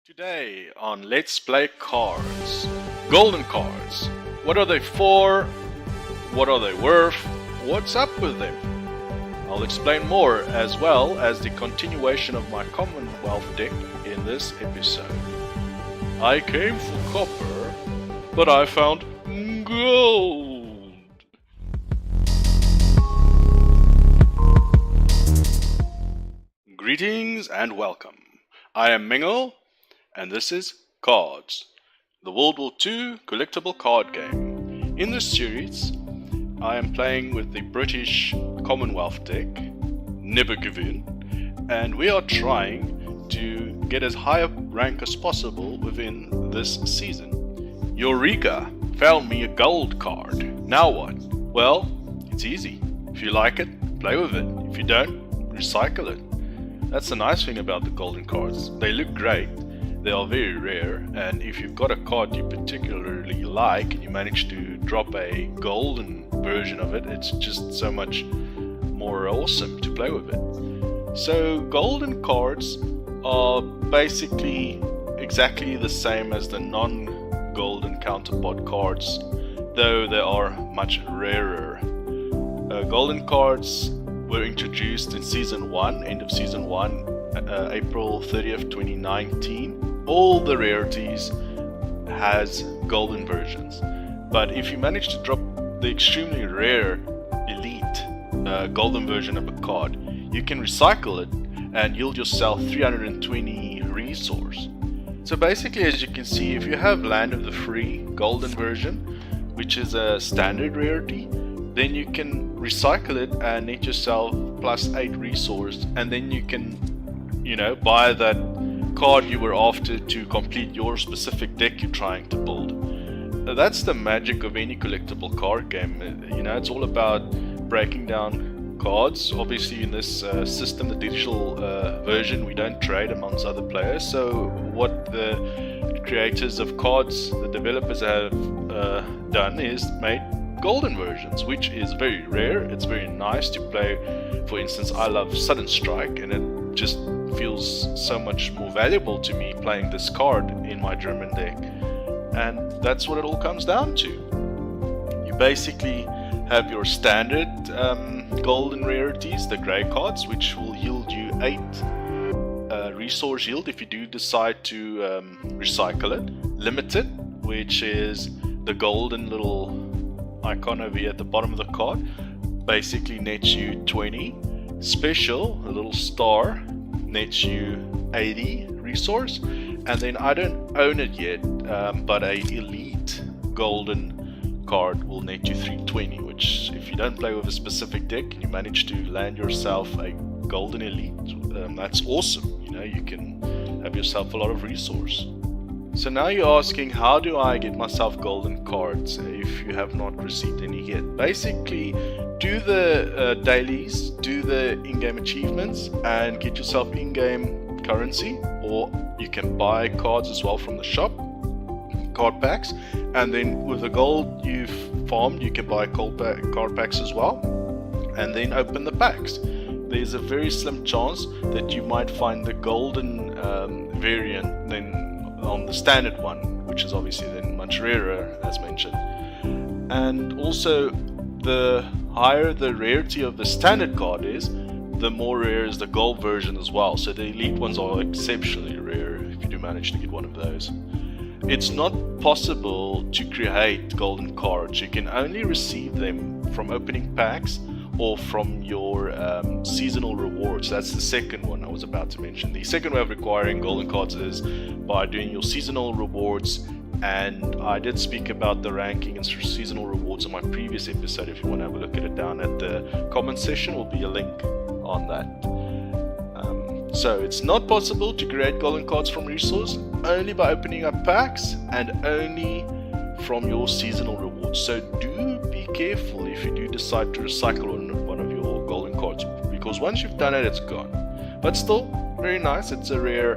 Today on Let's Play Cards, golden cards. What are they for? What are they worth? What's up with them? I'll explain more, as well as the continuation of my Commonwealth deck in this episode. I came for copper, but I found gold. Greetings and welcome. I am Mengel, and this is Cards, the World War II collectible card game. In this series, I am playing with the British Commonwealth deck, Never Give In, and we are trying to get as high a rank as possible within this season. Eureka! Found me a gold card. Now what? Well, it's easy. If you like it, play with it. If you don't, recycle it. That's the nice thing about the golden cards. They look great. They are very rare, and if you've got a card you particularly like and you manage to drop a golden version of it, it's just so much more awesome to play with it. So golden cards are basically exactly the same as the non-golden counterpart cards, though they are much rarer. Golden cards were introduced in Season 1, end of Season 1, April 30th, 2019. All the rarities has golden versions, but if you manage to drop the extremely rare elite golden version of a card, you can recycle it and yield yourself 320 resource. So basically, as you can see, if you have Land of the Free golden version, which is a standard rarity, then you can recycle it and net yourself plus 8 resource, and then you can, buy that card you were after to complete your specific deck you're trying to build. That's the magic of any collectible card game. It's all about breaking down cards. Obviously in this system, the digital version, we don't trade amongst other players, so what the creators of cards, the developers have done is made golden versions, which is very rare. It's very nice to play. For instance, I love Sudden Strike, and it just feels so much more valuable to me playing this card in my German deck, and that's what it all comes down to. You basically have your standard golden rarities, the grey cards, which will yield you 8 resource yield if you do decide to recycle it. Limited, which is the golden little icon over here at the bottom of the card, basically nets you 20. Special, a little star, nets you 80 resource, and then I don't own it yet, but a elite golden card will net you 320, which if you don't play with a specific deck and you manage to land yourself a golden elite, that's awesome. You can have yourself a lot of resource. So now you're asking, how do I get myself golden cards if you have not received any yet? Basically, do the dailies, do the in-game achievements, and get yourself in-game currency, or you can buy cards as well from the shop, card packs, and then with the gold you've farmed, you can buy card packs as well, and then open the packs. There's a very slim chance that you might find the golden variant then on the standard one, which is obviously then much rarer, as mentioned. And also, the higher the rarity of the standard card is, the more rare is the gold version as well. So the elite ones are exceptionally rare if you do manage to get one of those. It's not possible to create golden cards. You can only receive them from opening packs or from your seasonal rewards. That's the second one I was about to mention. The second way of acquiring golden cards is by doing your seasonal rewards, and I did speak about the ranking and seasonal rewards in my previous episode. If you want to have a look at it down at the comment section, will be a link on that. So it's not possible to create golden cards from resource, only by opening up packs and only from your seasonal rewards. So do be careful if you do decide to recycle one of your golden cards, because once you've done it, it's gone. But still, very nice. It's a rare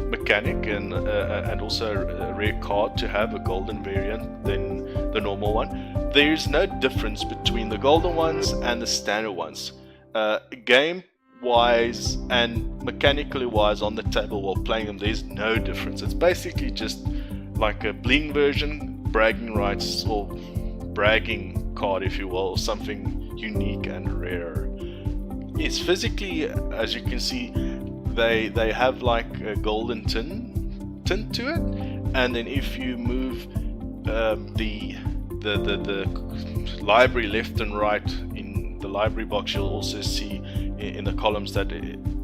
mechanic and also a rare card to have a golden variant than the normal one. There is no difference between the golden ones and the standard ones. Game wise and mechanically wise on the table while playing them, there's no difference. It's basically just like a bling version, bragging rights, or bragging card if you will, or something unique and rare. Yes, physically, as you can see, they have like a golden tint to it, and then if you move the library left and right in the library box, you'll also see in the columns that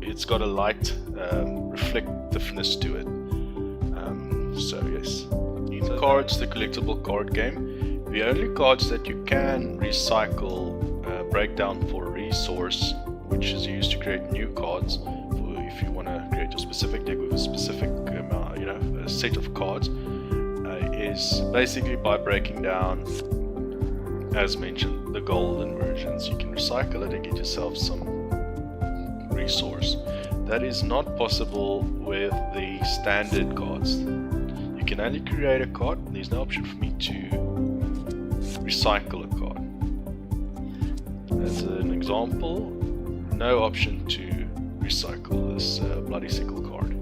it's got a light reflectiveness to it. So yes, in the Cards, the collectible card game, the only cards that you can recycle break down for a resource, which is used to create new cards. If you want to create a specific deck with a specific a set of cards, is basically by breaking down, as mentioned, the golden versions. You can recycle it and get yourself some resource. That is not possible with the standard cards. You can only create a card. There's no option for me to recycle a card. As an example, no option to recycle this bloody sickle card.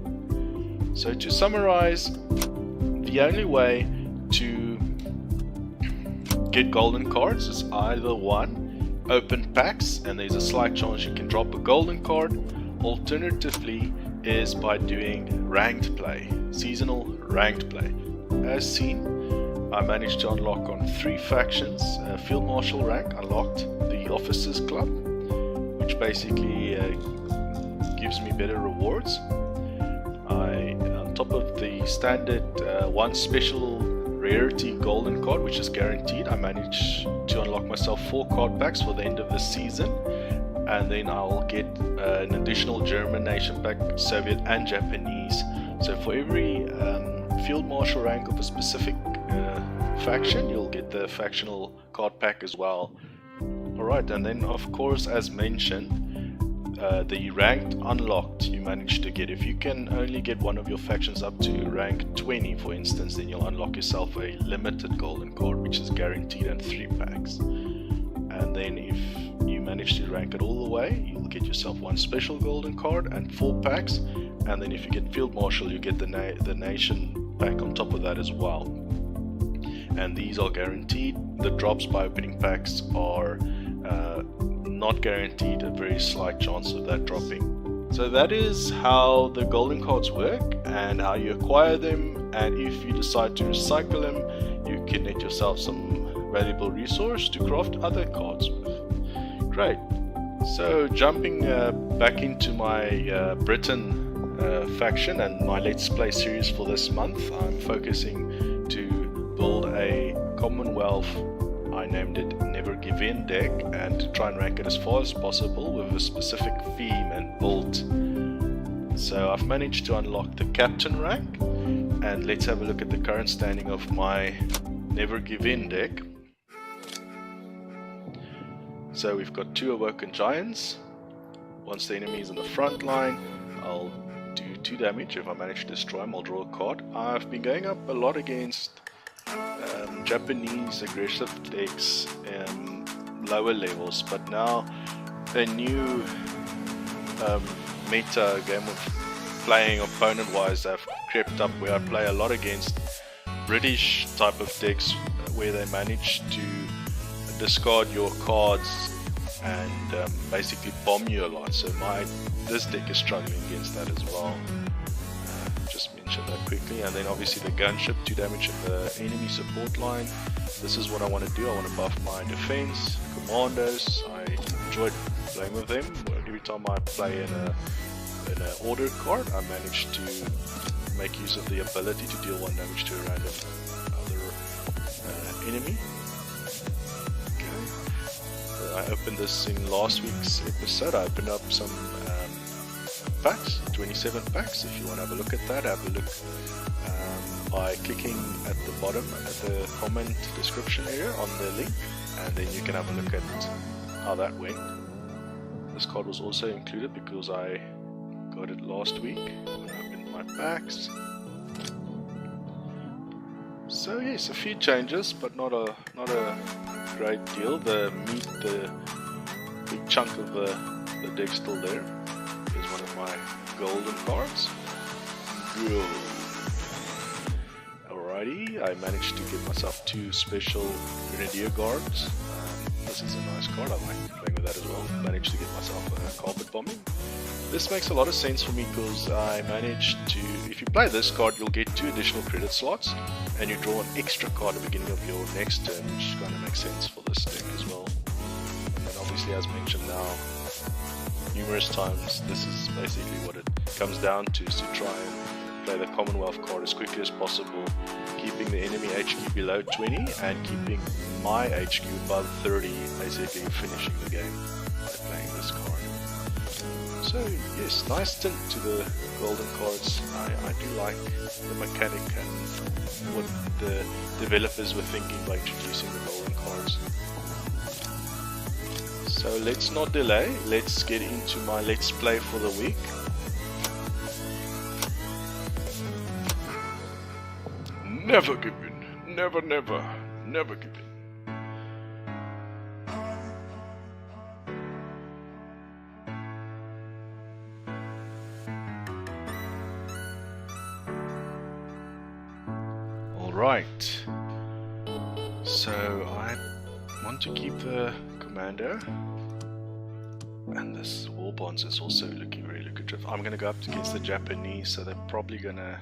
So to summarize, the only way to get golden cards is either one, open packs and there's a slight chance you can drop a golden card. Alternatively is by doing ranked play, seasonal ranked play. As seen, I managed to unlock on 3 factions. Field Marshal rank unlocked the Officers Club, which basically gives me better rewards. On top of the standard one special rarity golden card, which is guaranteed, I managed to unlock myself 4 card packs for the end of the season, and then I'll get an additional German nation pack, Soviet and Japanese. So for every Field Marshal rank of a specific faction, you'll get the factional card pack as well. Alright, and then of course, as mentioned, the ranked unlocked you manage to get. If you can only get one of your factions up to rank 20, for instance, then you'll unlock yourself a limited golden card, which is guaranteed, and 3 packs. And then if you manage to rank it all the way, you'll get yourself 1 special golden card and 4 packs. And then if you get Field Marshal, you get the nation pack on top of that as well. And these are guaranteed. The drops by opening packs are not guaranteed, a very slight chance of that dropping. So that is how the golden cards work and how you acquire them, and if you decide to recycle them, you can get yourself some valuable resource to craft other cards with. Great. So jumping back into my Britain faction and my Let's Play series for this month, I'm focusing to build a Commonwealth, I named it Never Give In deck, and to try and rank it as far as possible with a specific theme and build. So I've managed to unlock the Captain rank, and let's have a look at the current standing of my Never Give In deck. So we've got 2 Awoken Giants. Once the enemy is in the front line, I'll do 2 damage. If I manage to destroy him, I'll draw a card. I've been going up a lot against Japanese aggressive decks lower levels, but now a new meta game of playing opponent wise have crept up, where I play a lot against British type of decks where they manage to discard your cards and basically bomb you a lot. So this deck is struggling against that as well. Just mention that quickly. And then obviously the gunship, 2 damage in the enemy support line. This is what I want to do. I want to buff my defense, commandos. I enjoyed playing with them. Every time I play in an order card, I manage to make use of the ability to deal 1 damage to a random other enemy. I opened this in last week's episode. I opened up some packs, 27 packs. If you want to have a look at that, have a look by clicking at the bottom at the comment description area on the link, and then you can have a look at how that went. This card was also included because I got it last week when I opened my packs. So yes, a few changes, but not a great deal. The big chunk of the the deck's still there. Here's one of my golden cards. Go. Alrighty, I managed to get myself 2 special Grenadier Guards. This is a nice card, I like playing with that as well. Managed to get myself a carpet bombing. This makes a lot of sense for me because I managed to, if you play this card, you'll get 2 additional credit slots and you draw an extra card at the beginning of your next turn, which kind of makes sense for this deck as well. And then obviously, as mentioned now numerous times, this is basically what it comes down to, is to try and play the Commonwealth card as quickly as possible, keeping the enemy HQ below 20 and keeping my HQ above 30, basically finishing the game by playing this card. So yes, nice tint to the golden cards. I do like the mechanic and what the developers were thinking by introducing the golden cards. So let's not delay, let's get into my let's play for the week. Never give in, never, never, never give in. Alright, so I want to keep the Commando, and this war bonds is also looking very lucrative. I'm gonna go up against the Japanese, so they're probably gonna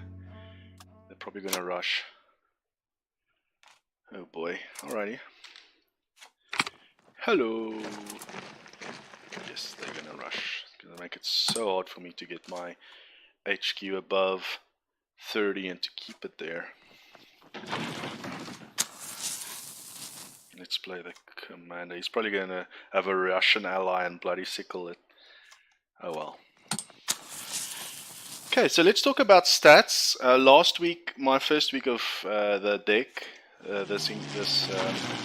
rush. Oh boy, alrighty. Hello. Yes, they're gonna rush. It's gonna make it so hard for me to get my HQ above 30 and to keep it there. Let's play the Commander. He's probably going to have a Russian ally and bloody sickle it. Oh well. Okay, so let's talk about stats. Last week, my first week of the deck, this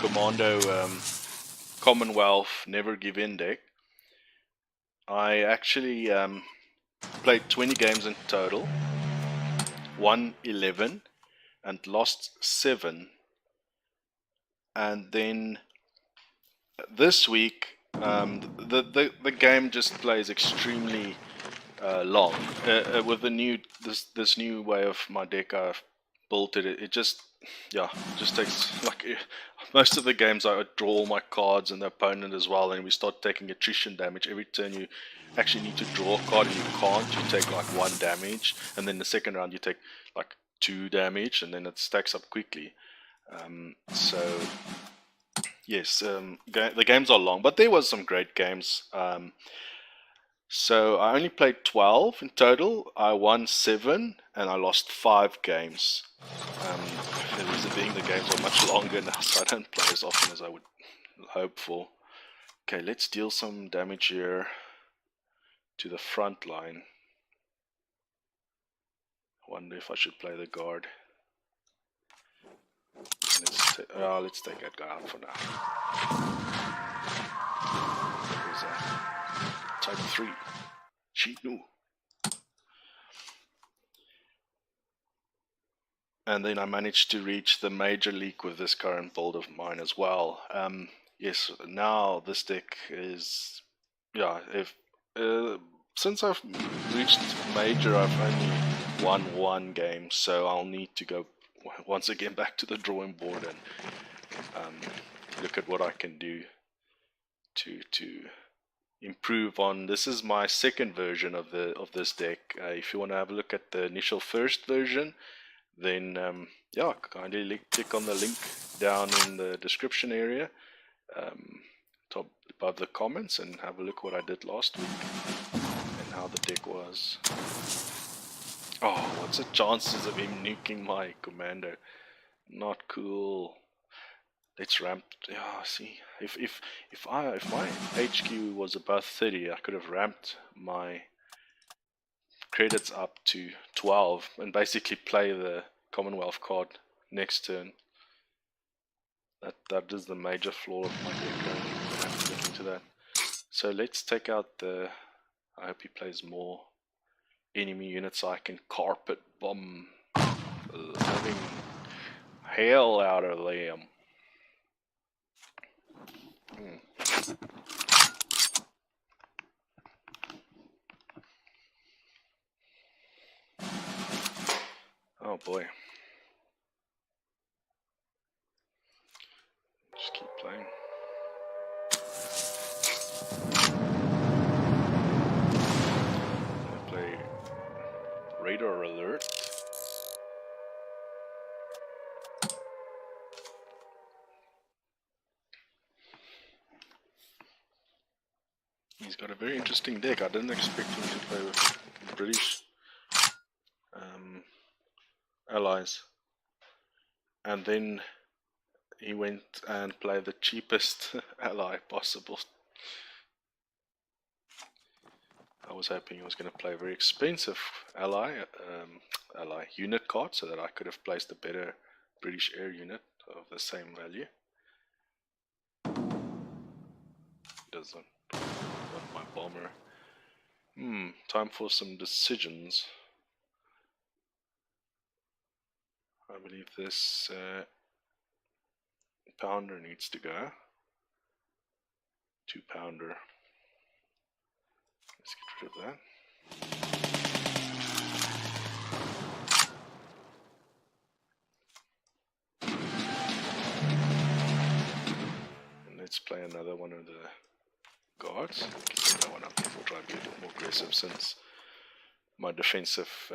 Commando Commonwealth Never Give In deck, I actually played 20 games in total, won 11 and lost 7. And then this week, the game just plays extremely long. With the this new way of my deck I've built it just takes, like, most of the games I draw all my cards and the opponent as well, and we start taking attrition damage. Every turn you actually need to draw a card and you can't. You take like 1 damage, and then the second round you take like 2 damage, and then it stacks up quickly. So yes, the games are long, but there was some great games. So I only played 12 in total. I won 7 and I lost 5 games. The reason being the games are much longer now, so I don't play as often as I would hope for. Okay, let's deal some damage here to the front line. I wonder if I should play the guard. Let's take that guy out for now. Who's that? Type 3. Chinu. And then I managed to reach the major league with this current build of mine as well. Yes, now this deck is, since I've reached major, I've only won 1 game, so I'll need to go once again back to the drawing board and look at what I can do to improve on. This is my second version of this deck. If you want to have a look at the initial first version, then kindly click on the link down in the description area, top above the comments, and have a look what I did last week and how the deck was. Oh, what's the chances of him nuking my Commando? Not cool. Let's ramp. See, if my HQ was above 30, I could have ramped my credits up to 12 and basically play the Commonwealth card next turn. That is the major flaw of my deck. I have to look into that. So let's take out the. I hope he plays more enemy units so I can carpet bomb the living hell out of them. Oh boy. Just keep playing. I play Radar Alert. He's got a very interesting deck. I didn't expect him to play with British allies. And then he went and played the cheapest ally possible. I was hoping he was going to play a very expensive ally unit card so that I could have placed a better British air unit of the same value. Doesn't want my bomber. Time for some decisions. I believe this pounder needs to go. 2-pounder. Let's get rid of that. And let's play another one of the guards. Get that one up before trying to be a bit more aggressive since my defensive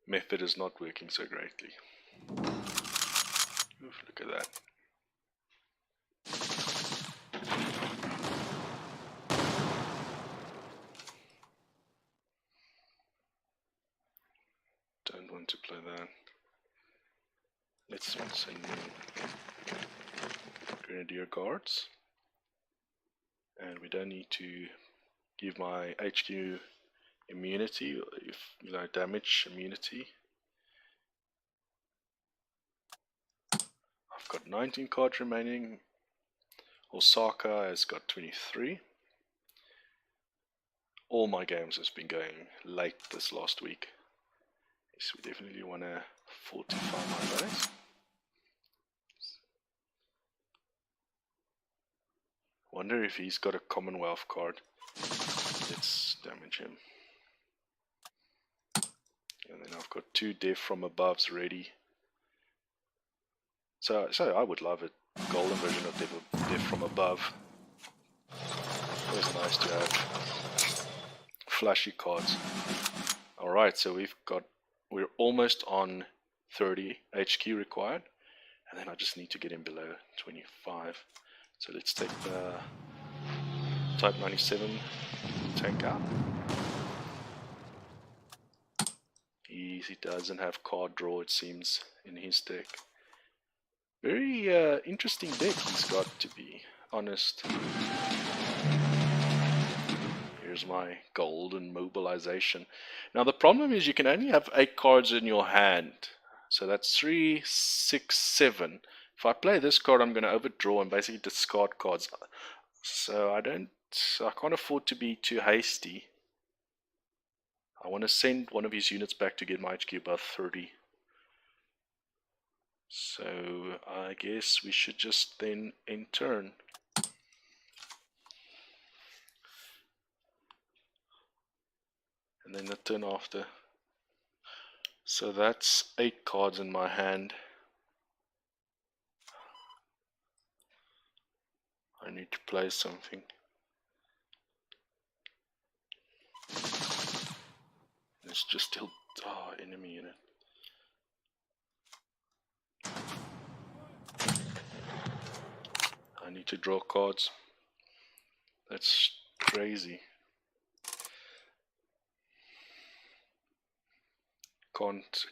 method is not working so greatly. Oof, look at that. Don't want to play that. Let's send in Grenadier Guards. And we don't need to give my HQ immunity, if you know, damage immunity. I've got 19 cards remaining. Osaka has got 23. All my games has been going late this last week. Yes, we definitely want to fortify my base. Wonder if he's got a Commonwealth card. Let's damage him. And then I've got 2 Death from Aboves ready. So I would love a golden version of Death from Above. Always nice to have flashy cards. Alright, so we're almost on 30 HQ required. And then I just need to get him below 25. So let's take the Type 97 tank out. He doesn't have card draw, it seems, in his deck. Very interesting deck he's got, to be honest. Here's my golden mobilization. Now the problem is you can only have 8 cards in your hand. So that's 3, 6, 7. If I play this card, I'm going to overdraw and basically discard cards. So I can't afford to be too hasty. I want to send one of his units back to get my HQ above 30. So I guess we should just then end turn. And then the turn after. So that's 8 cards in my hand. I need to play something. It's just still enemy unit. I need to draw cards. That's crazy.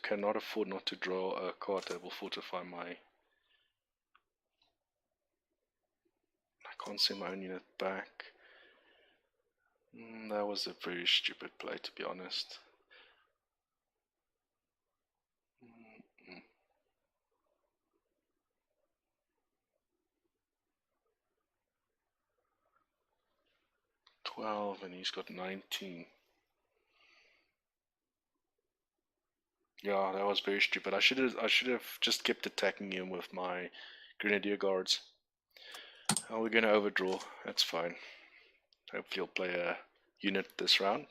Cannot afford not to draw a card that will fortify my. I can't send my own unit back. That was a very stupid play, to be honest. And he's got 19. Yeah, that was very stupid. I should have just kept attacking him with my Grenadier Guards. Oh, we're gonna overdraw. That's fine. Hopefully he'll play a unit this round.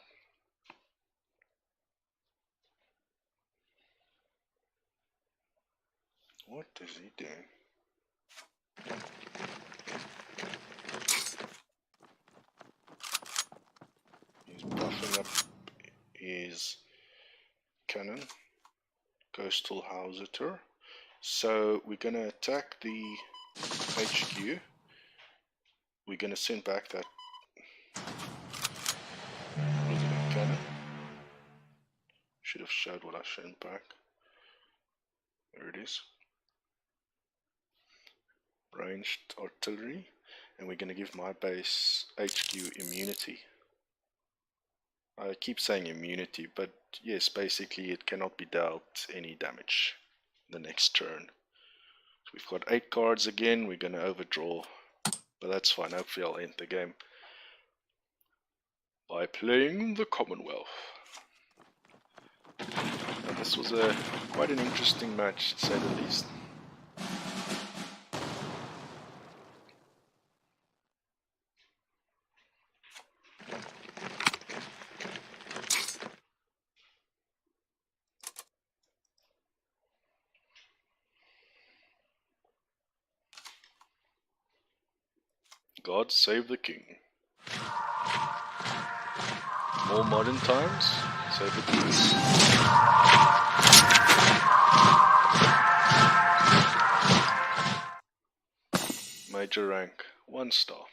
What is he doing? He's buffing up his cannon, coastal howitzer. So we're gonna attack the HQ. We're gonna send back that resident cannon. Should have showed what I sent back. There it is. Ranged artillery, and we're gonna give my base HQ immunity. I keep saying immunity, but yes, basically it cannot be dealt any damage the next turn. So we've got 8 cards again, we're going to overdraw, but that's fine, hopefully I'll end the game by playing the Commonwealth. And this was quite an interesting match, to say the least. God save the king. More modern times, save the king. Major rank, 1 star.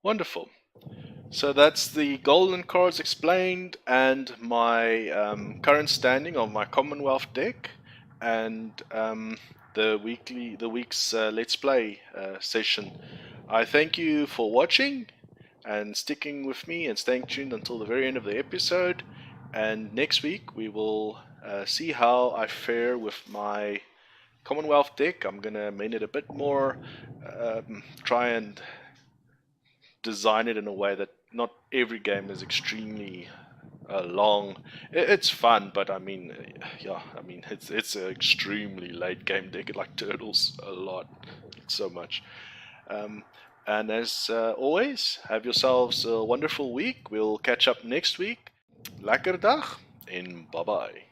Wonderful. So that's the golden cards explained, and my current standing of my Commonwealth deck, and the week's Let's Play session. I thank you for watching and sticking with me and staying tuned until the very end of the episode. And next week we will see how I fare with my Commonwealth deck. I'm gonna amend it a bit more, try and design it in a way that not every game is extremely long. It's fun, but I mean, yeah, I mean it's an extremely late game deck. It like turtles a lot, so much. And as always, have yourselves a wonderful week. We'll catch up next week. Lekker dag en bye bye.